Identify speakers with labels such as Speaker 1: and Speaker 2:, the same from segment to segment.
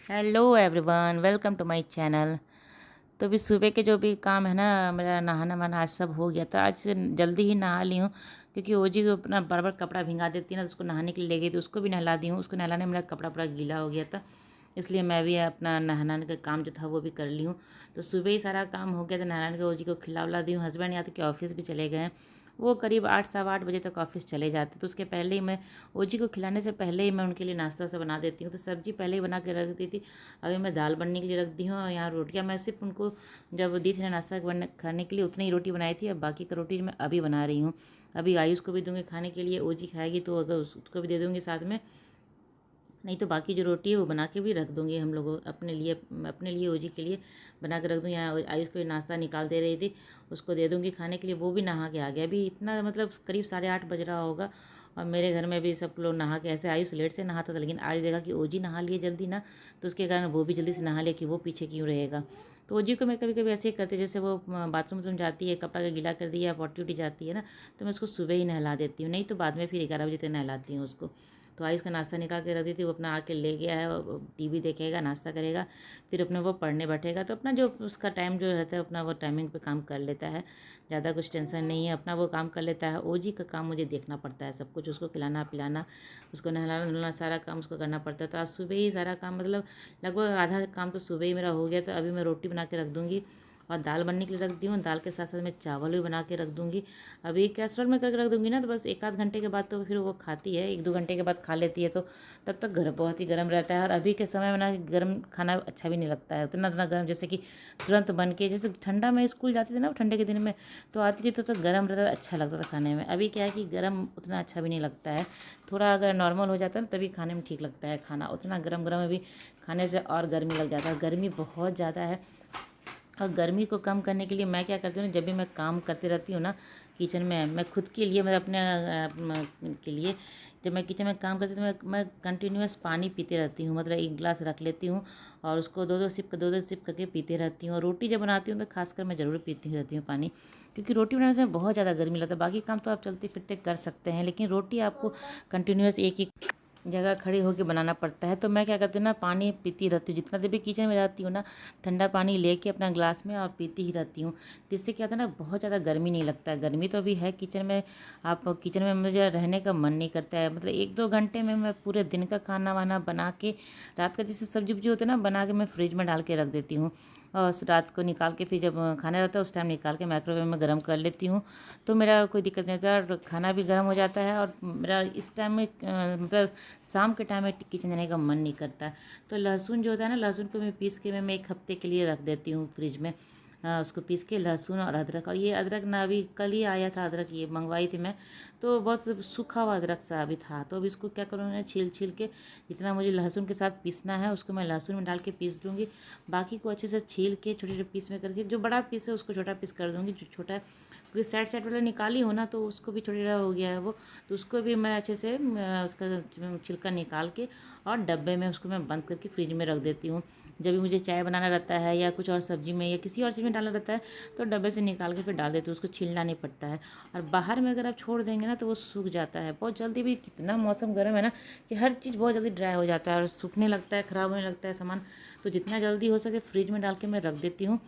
Speaker 1: Hello everyone, welcome to my channel. तो अभी सुबह के जो भी काम है ना, मेरा नहाना वाना आज सब हो गया था। आज से जल्दी ही नहा ली हूँ क्योंकि ओजी को अपना बार बार कपड़ा भिंगा देती है ना, तो उसको नहाने के लिए ले गई थी। उसको भी नहला दी हूँ। उसको नहलाने में मेरा कपड़ा पूरा गीला हो गया था, इसलिए मैं भी अपना नहाने का काम जो था वो भी कर ली हूँ। तो सुबह ही सारा काम हो गया था। नहलाने के ओजी को खिला उला दी हूँ। हस्बैंड यहाँ तक कि ऑफिस भी चले गए हैं। वो करीब 8 सवा 8 बजे तक ऑफिस चले जाते, तो उसके पहले ही मैं ओजी को खिलाने से पहले ही मैं उनके लिए नाश्ता वास्ता बना देती हूँ। तो सब्जी पहले ही बना के रख दी थी। अभी मैं दाल बनने के लिए रख दी हूँ, और यहाँ रोटियाँ मैं सिर्फ उनको जब दी थी ना नाश्ता खाने के लिए उतनी ही रोटी बनाई थी। अब बाकी का रोटी मैं अभी बना रही हूँ। अभी आयुष को भी दूंगी खाने के लिए। ओजी खाएगी तो अगर उसको भी दे दूँगी साथ में, नहीं तो बाकी जो रोटी है वो बना के भी रख दूँगी हम लोगों अपने लिए ओजी के लिए बना के रख दूँ। यहाँ आयुष को नाश्ता निकाल दे रही थी, उसको दे दूँगी खाने के लिए। वो भी नहा के आ गया। अभी इतना मतलब करीब 8:30 बज रहा होगा, और मेरे घर में भी सब लोग नहा के, ऐसे आयुष लेट से नहाता था लेकिन आज देखा कि ओजी नहा लिए जल्दी ना, तो उसके कारण वो भी जल्दी से नहा लिया कि वो पीछे क्यों रहेगा। तो ओजी को मैं कभी कभी ऐसे ही करती, जैसे वो बाथरूम जाती है, कपड़ा का गीला कर दिया, पॉटी उटी जाती है ना, तो मैं उसको सुबह ही नहला देती हूँ, नहीं तो बाद में फिर 11 बजे तक नहलाती हूँ उसको। तो आयुष का नाश्ता निकाल के रख दी थी। वो अपना आके ले गया है, टीवी देखेगा, नाश्ता करेगा, फिर अपने वो पढ़ने बैठेगा। तो अपना जो उसका टाइम जो रहता है अपना वो टाइमिंग पे काम कर लेता है। ज़्यादा कुछ टेंशन नहीं है, अपना वो काम कर लेता है। ओजी का काम मुझे देखना पड़ता है सब कुछ, उसको खिलाना पिलाना, उसको नहलाना धुलाना, सारा काम उसको करना पड़ता है। तो आज सुबह ही सारा काम, मतलब लगभग आधा काम तो सुबह ही मेरा हो गया। तो अभी मैं रोटी बना के रख दूँगी और दाल बनने के लिए रख दी हूँ। दाल के साथ साथ मैं चावल भी बना के रख दूँगी। अभी कैसरोल में करके रख दूँगी ना, तो बस 1 आध घंटे के बाद तो फिर वो खाती है, 1 2 घंटे के बाद खा लेती है। तो तब तक घर बहुत ही गर्म रहता है। और अभी के समय में ना गर्म खाना अच्छा भी नहीं लगता है, उतना उतना गर्म जैसे कि तुरंत बन के, जैसे ठंडा में स्कूल जाती थी ना, ठंडे के दिन में तो आती थी तो गर्म रहता था, अच्छा लगता था खाने में। अभी क्या है कि गर्म उतना अच्छा भी नहीं लगता है। थोड़ा अगर नॉर्मल हो जाता है ना तभी खाने में ठीक लगता है खाना। उतना गर्म गर्म अभी खाने से और गर्मी लग जाता है। गर्मी बहुत ज़्यादा है। और गर्मी को कम करने के लिए मैं क्या करती हूँ, जब भी मैं काम करती रहती हूँ ना किचन में, मैं खुद के लिए, मैं अपने के लिए, जब मैं किचन में काम करती हूँ तो मैं कंटिन्यूअस पानी पीते रहती हूँ। मतलब 1 गिलास रख लेती हूँ और उसको दो दो सिप करके पीते रहती हूँ। और रोटी जब बनाती हूँ तो खासकर मैं ज़रूर पीती रहती हूँ पानी, क्योंकि रोटी बनाने से बहुत ज़्यादा गर्मी लगता है। बाकी काम तो आप चलते फिरते कर सकते हैं, लेकिन रोटी आपको कंटिन्यूअस एक ही जगह खड़ी होकर बनाना पड़ता है। तो मैं क्या करती हूँ ना, पानी पीती रहती हूँ। जितना देर भी किचन में रहती हूँ ना, ठंडा पानी लेके अपना ग्लास में और पीती ही रहती हूँ। जिससे क्या होता है ना, बहुत ज़्यादा गर्मी नहीं लगता है। गर्मी तो अभी है किचन में, आप किचन में मुझे रहने का मन नहीं करता है। मतलब 1 2 घंटे में मैं पूरे दिन का खाना वाना बना के, रात का जैसे सब्जी वब्जी होता है ना, बना के मैं फ्रिज में डाल के रख देती हूँ। और रात को निकाल के फिर जब खाना रहता है उस टाइम निकाल के माइक्रोवेव में गर्म कर लेती हूँ। तो मेरा कोई दिक्कत नहीं होता, और खाना भी गर्म हो जाता है। और मेरा इस टाइम में मतलब शाम के टाइम में किचन जाने का मन नहीं करता। तो लहसुन जो होता है ना, लहसुन को मैं पीस के मैं 1 हफ्ते के लिए रख देती हूँ फ्रिज में। उसको पीस के लहसुन और अदरक, और ये अदरक ना अभी कल ही आया था अदरक, ये मंगवाई थी मैं, तो बहुत सूखा हुआ अदरक सा अभी था। तो अब इसको क्या करूँ, मैं छील छील के जितना मुझे लहसुन के साथ पीसना है उसको मैं लहसुन में डाल के पीस लूँगी। बाकी को अच्छे से छील के छोटे छोटे पीस में करके, जो बड़ा पीस है उसको छोटा पीस कर दूँगी, जो छोटा, क्योंकि साइड साइड वाला निकाली हो ना तो उसको भी छोटा छोटा हो गया है वो, तो उसको भी मैं अच्छे से उसका छिलका निकाल के और डब्बे में उसको मैं बंद करके फ्रिज में रख देती हूँ। जब भी मुझे चाय बनाना रहता है या कुछ और सब्जी में या किसी और चीज़ में डालना रहता है तो डब्बे से निकाल के फिर डाल देती हूँ, उसको छीलना नहीं पड़ता है। और बाहर में अगर आप छोड़ देंगे ना तो वो सूख जाता है बहुत जल्दी। भी कितना मौसम गर्म है ना कि हर चीज़ बहुत जल्दी ड्राई हो जाता है और सूखने लगता है, ख़राब होने लगता है सामान। तो जितना जल्दी हो सके फ्रिज में डाल के मैं रख देती हूँ।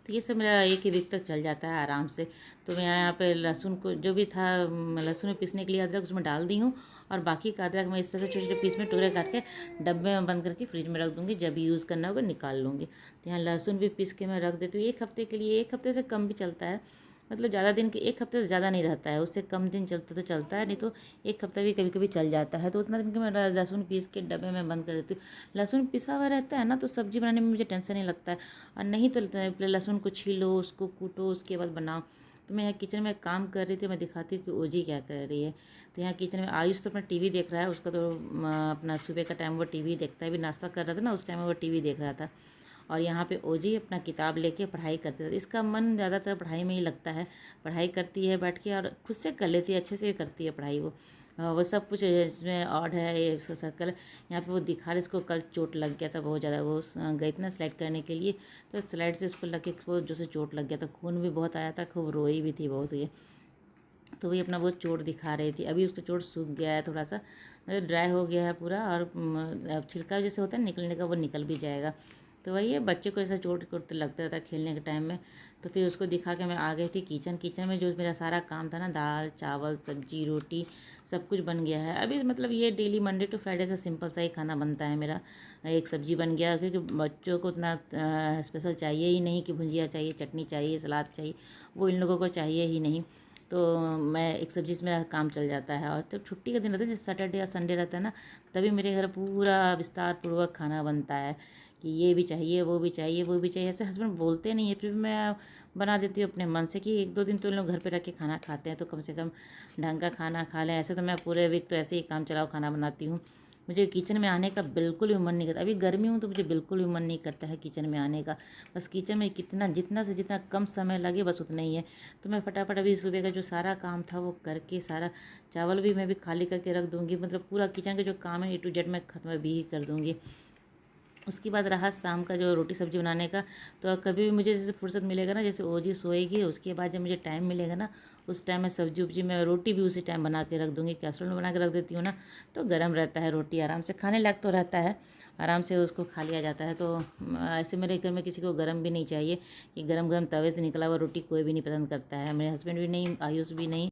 Speaker 1: तो ये सब मेरा 1 ही वीक तक चल जाता है आराम से। तो मैं यहाँ पे लहसुन को जो भी था, लहसुन में पीसने के लिए अदरक उसमें डाल दी हूँ, और बाकी का अदरक मैं इस तरह से छोटे छोटे पीस में टुकड़े काट के डब्बे में बंद करके फ्रिज में रख दूँगी। जब यूज़ करना होगा निकाल लूँगी। तो यहाँ लहसुन भी पीस के मैं रख देती हूँ 1 हफ्ते के लिए। 1 हफ्ते से कम भी चलता है, मतलब ज़्यादा दिन के, 1 हफ्ते से ज़्यादा नहीं रहता है, उससे कम दिन चलता तो चलता है, नहीं तो 1 हफ्ता भी कभी कभी चल जाता है। तो उतना दिन के मैं लहसुन पीस के डब्बे में बंद कर देती हूँ। लहसुन पिसा हुआ रहता है ना तो सब्ज़ी बनाने में मुझे टेंशन नहीं लगता है। और नहीं तो पहले लहसुन को छीलो, उसको कूटो, उसके बाद बनाओ। तो मैं यहाँ किचन में काम कर रही थी, मैं दिखाती हूँ कि ओजी क्या कर रही है। तो यहाँ किचन में आयुष तो अपना टीवी देख रहा है, उसका तो अपना सुबह का टाइम वो टीवी देखता है। भी नाश्ता कर रहा था ना उस टाइम में वो टीवी देख रहा था। और यहाँ पे ओजी अपना किताब लेके पढ़ाई करती रहती है। इसका मन ज़्यादातर पढ़ाई में ही लगता है। पढ़ाई करती है बैठ के और खुद से कर लेती है, अच्छे से करती है पढ़ाई वो। वो सब कुछ इसमें ऑड है, ये सर्कल यहाँ पे वो दिखा रहे। इसको कल चोट लग गया था बहुत ज़्यादा, वो गई थी ना स्लाइड करने के लिए, तो स्लाइड से उसको लग के जो से चोट लग गया था, खून भी बहुत आया था, खूब रोई भी थी बहुत ये। तो वही अपना वो चोट दिखा रही थी। अभी उसका चोट सूख गया है, थोड़ा सा ड्राई हो गया है पूरा, और अब छिलका जैसे होता है निकलने का वो निकल भी जाएगा। तो वही है, बच्चे को ऐसा चोट चोट लगता था खेलने के टाइम में। तो फिर उसको दिखा के मैं आ गई थी किचन। किचन में जो मेरा सारा काम था ना, दाल चावल सब्जी रोटी सब कुछ बन गया है अभी। मतलब ये डेली मंडे टू फ्राइडे से सिंपल सा ही खाना बनता है मेरा। एक सब्जी बन गया, क्योंकि बच्चों को उतना स्पेशल चाहिए ही नहीं कि भुजिया चाहिए, चटनी चाहिए, सलाद चाहिए, वो इन लोगों को चाहिए ही नहीं। तो मैं एक सब्जी से मेरा काम चल जाता है। और तो छुट्टी का दिन रहता है, जैसे सैटरडे या संडे रहता है ना, तभी मेरे घर पूरा विस्तार पूर्वक खाना बनता है कि ये भी चाहिए, वो भी चाहिए, वो भी चाहिए। ऐसे हस्बैंड बोलते नहीं है, फिर भी मैं बना देती हूँ अपने मन से कि एक दो दिन तो इन लोग घर पे रख के खाना खाते हैं, तो कम से कम ढंग का खाना खा लें। ऐसे तो मैं पूरे वीक तो ऐसे ही काम चलाओ खाना बनाती हूँ। मुझे किचन में आने का बिल्कुल भी मन नहीं करता। अभी गर्मी हूँ तो मुझे बिल्कुल भी मन नहीं करता है किचन में आने का। बस किचन में कितना जितना से जितना कम समय लगे बस उतना ही है। तो मैं फटाफट अभी सुबह का जो सारा काम था वो करके, सारा चावल भी मैं भी खाली करके रख दूँगी। मतलब पूरा किचन का जो काम है A to Z मैं ख़त्म भी कर दूँगी। उसके बाद रहा शाम का जो रोटी सब्जी बनाने का, तो कभी भी मुझे जैसे फुर्सत मिलेगा ना, जैसे ओजी सोएगी उसके बाद जब मुझे टाइम मिलेगा ना, उस टाइम मैं सब्जी उब्जी मैं रोटी भी उसी टाइम बना के रख दूँगी। कैसरोल में बना के रख देती हूँ ना, तो गर्म रहता है रोटी, आराम से खाने लायक तो रहता है, आराम से उसको खा लिया जाता है। तो ऐसे मेरे घर में किसी को गर्म भी नहीं चाहिए, कि गरम गरम तवे से निकला हुआ रोटी कोई भी नहीं पसंद करता है। मेरे हस्बैंड भी नहीं, आयुष भी नहीं।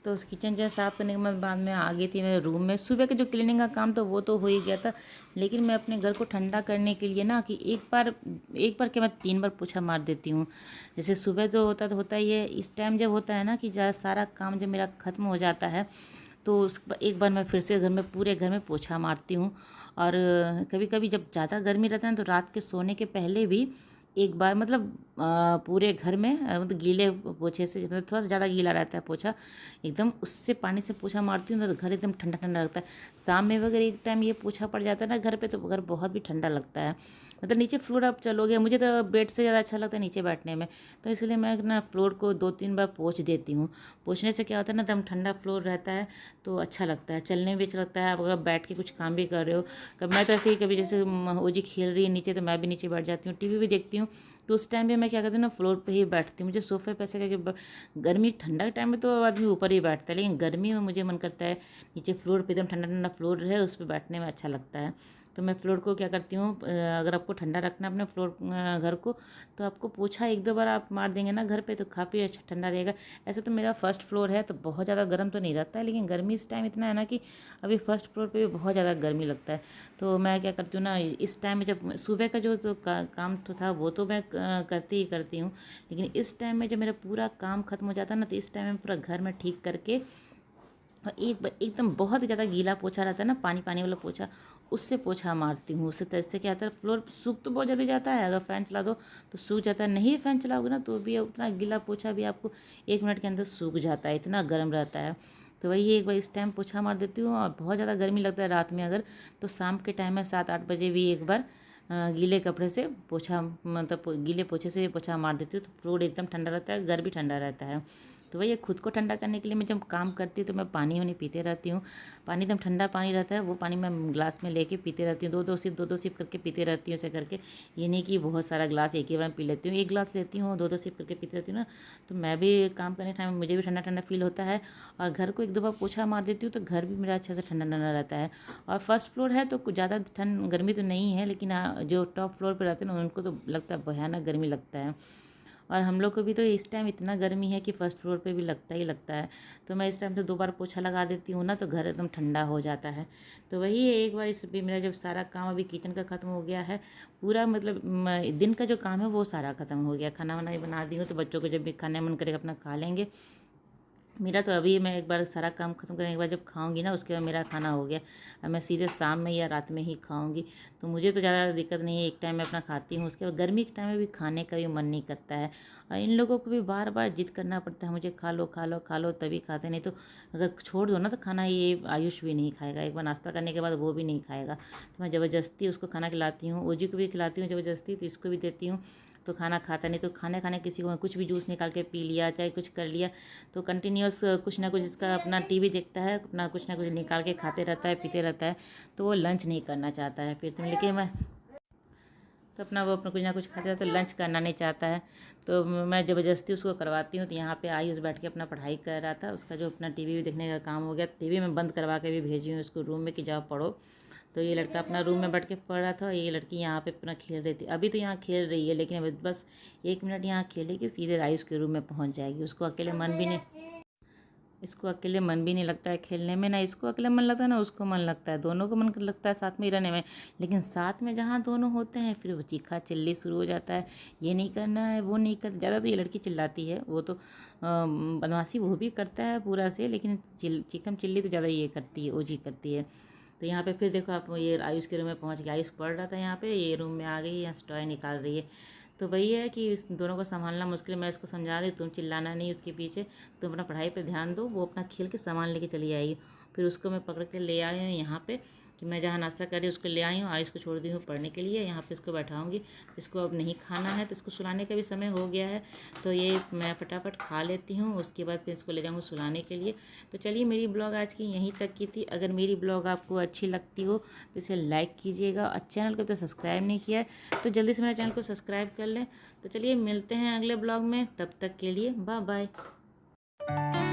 Speaker 1: तो उस किचन जो साफ़ करने के बाद मैं आ गई थी मेरे रूम में। सुबह का जो क्लीनिंग का काम था वो तो हो ही गया था, लेकिन मैं अपने घर को ठंडा करने के लिए ना, कि एक बार क्या मैं 3 बार पोछा मार देती हूँ। जैसे सुबह जो होता तो होता ही है, इस टाइम जब होता है ना कि ज़्यादा सारा काम जब मेरा ख़त्म हो जाता है, तो एक बार मैं फिर से पूरे घर में पोछा मारती हूँ। और कभी कभी जब ज़्यादा गर्मी रहता है ना, तो रात के सोने के पहले भी एक बार, मतलब पूरे घर में मतलब गीले पोछे से, मतलब थोड़ा सा ज़्यादा गीला रहता है पोछा, एकदम उससे पानी से पोछा मारती हूँ तो घर एकदम ठंडा ठंडा लगता है। शाम में अगर एक टाइम ये पोछा पड़ जाता है ना घर पे, तो घर बहुत भी ठंडा लगता है। मतलब नीचे फ्लोर आप चलोगे, मुझे तो बेड से ज़्यादा अच्छा लगता है नीचे बैठने में, तो इसलिए मैं ना फ्लोर को 2-3 बार पोंछ देती हूँ। पोंछने से क्या होता है ना, एकदम ठंडा फ्लोर रहता है, तो अच्छा लगता है, चलने में भी अच्छा लगता है। आप अगर बैठ के कुछ काम भी कर रहे हो, कभी मैं तो ऐसे ही, कभी जैसे ओजी खेल रही है नीचे, तो मैं भी नीचे बैठ जाती हूँ, टीवी भी देखती हूँ, तो उस टाइम पे मैं क्या करती हूँ ना, फ्लोर पे ही बैठती हूँ। मुझे सोफे पे ऐसे करके, गर्मी ठंडा के टाइम में तो आदमी ऊपर ही बैठता है, लेकिन गर्मी में मुझे मन करता है नीचे फ्लोर पे, एकदम ठंडा ठंडा फ्लोर है, उस पर बैठने में अच्छा लगता है। तो मैं फ्लोर को क्या करती हूँ, अगर आपको ठंडा रखना है अपने फ्लोर घर को, तो आपको पोछा 1-2 बार आप मार देंगे ना घर पे, तो काफ़ी अच्छा ठंडा रहेगा। ऐसे तो मेरा फर्स्ट फ्लोर है, तो बहुत ज़्यादा गर्म तो नहीं रहता है, लेकिन गर्मी इस टाइम इतना है ना कि अभी फर्स्ट फ्लोर पे भी बहुत ज़्यादा गर्मी लगता है। तो मैं क्या करती हूँ ना, इस टाइम में जब सुबह का जो काम तो था वो तो मैं करती ही करती हूँ, लेकिन इस टाइम में जब मेरा पूरा काम खत्म हो जाता है ना, तो इस टाइम में पूरा घर में ठीक करके, और एकदम बहुत ही ज़्यादा गीला पोछा रहता है ना, पानी पानी वाला पोछा, उससे पोछा मारती हूँ। उससे तो इससे क्या होता है, फ्लोर सूख तो बहुत जल्दी जाता है, अगर फ़ैन चला दो तो सूख जाता है, नहीं फ़ैन चलाओगे ना तो भी उतना गीला पोछा भी आपको 1 मिनट के अंदर सूख जाता है, इतना गर्म रहता है। तो वही एक बार इस टाइम पोछा मार देती हूँ। और बहुत ज़्यादा गर्मी लगता है रात में अगर, तो शाम के टाइम में 7-8 बजे भी एक बार गीले कपड़े से पोछा, मतलब गीले पोछे से पोछा मार देती हूँ, तो फ्लोर एकदम ठंडा रहता है, घर भी ठंडा रहता है। तो वही खुद को ठंडा करने के लिए मैं जब काम करती हूँ तो मैं पानी वानी पीते रहती हूँ। पानी एकदम ठंडा पानी रहता है, वो पानी मैं ग्लास में लेके पीते रहती हूँ, दो दो सिप करके पीते रहती हूँ ऐसे करके। ये नहीं कि बहुत सारा ग्लास एक ही बार में पी लेती हूँ, एक ग्लास लेती हूँ, दो दो सिप करके पीती रहती हूँ ना, तो मैं भी काम करने टाइम में मुझे भी ठंडा ठंडा फील होता है। और घर को 1-2 बार पोछा मार देती हूँ तो घर भी मेरा अच्छे से ठंडा ठंडा रहता है। और फर्स्ट फ्लोर है तो कुछ ज़्यादा गर्मी तो नहीं है, लेकिन जो टॉप फ्लोर पर रहते हैं ना, उनको तो लगता है भयानक गर्मी लगता है। और हम लोग को भी तो इस टाइम इतना गर्मी है कि फर्स्ट फ्लोर पे भी लगता ही लगता है। तो मैं इस टाइम तो 2 बार पोछा लगा देती हूँ ना, तो घर एकदम ठंडा हो जाता है। तो वही है, एक बार इस भी मेरा जब सारा काम अभी किचन का ख़त्म हो गया है, पूरा मतलब दिन का जो काम है वो सारा ख़त्म हो गया। खाना वाना बना दी हूँ, तो बच्चों को जब भी खाने मन करेगा अपना खा लेंगे। मेरा तो अभी मैं एक बार सारा काम ख़त्म करने के बाद जब खाऊंगी ना, उसके बाद मेरा खाना हो गया। अब मैं सीधे शाम में या रात में ही खाऊंगी। तो मुझे तो ज़्यादा दिक्कत नहीं है, एक टाइम मैं अपना खाती हूँ। उसके बाद गर्मी के टाइम में भी खाने का भी मन नहीं करता है, और इन लोगों को भी बार बार जिद करना पड़ता है, मुझे खा लो खा लो खा लो, तभी खाते। नहीं तो अगर छोड़ दो ना तो खाना ये आयुष भी नहीं खाएगा। एक बार नाश्ता करने के बाद वो भी नहीं खाएगा, तो मैं ज़बरदस्ती उसको खाना खिलाती हूँ। ओजी को भी खिलाती हूँ ज़बरदस्ती, तो इसको भी देती हूँ। तो खाना खाता नहीं, तो खाने खाने किसी को कुछ भी जूस निकाल के पी लिया, चाहे कुछ कर लिया, तो कंटिन्यूअस कुछ ना कुछ इसका अपना टीवी देखता है, अपना कुछ ना कुछ निकाल के खाते रहता है, पीते रहता है। तो वो लंच नहीं करना चाहता है फिर, तो लेकिन मैं तो अपना वो अपना कुछ ना कुछ खाता है, तो लंच करना नहीं चाहता है। तो मैं ज़बरदस्ती उसको करवाती हूँ। तो यहाँ पे आयुष बैठ के अपना पढ़ाई कर रहा था, उसका जो अपना टीवी देखने का काम हो गया। टीवी में बंद करवा के भी भेजी हूँ उसको रूम में कि जाओ पढ़ो। तो ये लड़का अपना रूम में बैठ के पढ़ रहा था, और ये लड़की यहाँ पे अपना खेल रही थी। अभी तो यहाँ खेल रही है, लेकिन अभी बस 1 मिनट यहाँ खेलेगी, सीधे आयुष के रूम में पहुँच जाएगी। इसको अकेले मन भी नहीं लगता है खेलने में, ना इसको अकेले मन लगता है ना उसको मन लगता है, दोनों को मन लगता है साथ में ही रहने में। लेकिन साथ में जहाँ दोनों होते हैं फिर वो चीखा चिल्ली शुरू हो जाता है, ये नहीं करना है वो नहीं कर। ज़्यादा तो ये लड़की चिल्लाती है, वो तो बदमाशी वो भी करता है पूरा से, लेकिन चिकम चिल्ली तो ज़्यादा ये करती है, ओजी करती है। तो यहाँ पे फिर देखो आप, ये आयुष के रूम में पहुँच गया। आयुष पढ़ रहा था यहाँ पे, ये रूम में आ गई, यहाँ से टॉय निकाल रही है। तो वही है कि इस दोनों को संभालना मुश्किल। मैं इसको समझा रही हूँ, तुम चिल्लाना नहीं उसके पीछे, तुम अपना पढ़ाई पे ध्यान दो। वो अपना खेल के सामान लेके चली आएगी। फिर उसको मैं पकड़ के ले आई हूँ यहाँ पे, कि मैं जहाँ नाश्ता कर रही हूँ उसको ले आई हूँ। आयुष को छोड़ दी हूँ पढ़ने के लिए, यहाँ पे इसको बैठाऊँगी। इसको अब नहीं खाना है, तो इसको सुलाने का भी समय हो गया है। तो ये मैं फटाफट खा लेती हूँ, उसके बाद फिर इसको ले जाऊँगी सुलाने के लिए। तो चलिए, मेरी ब्लॉग आज की यहीं तक की थी। अगर मेरी ब्लॉग आपको अच्छी लगती हो तो इसे लाइक कीजिएगा, और चैनल को तो सब्सक्राइब नहीं किया है तो जल्दी से मेरे चैनल को सब्सक्राइब कर लें। तो चलिए मिलते हैं अगले ब्लॉग में, तब तक के लिए बाय बाय।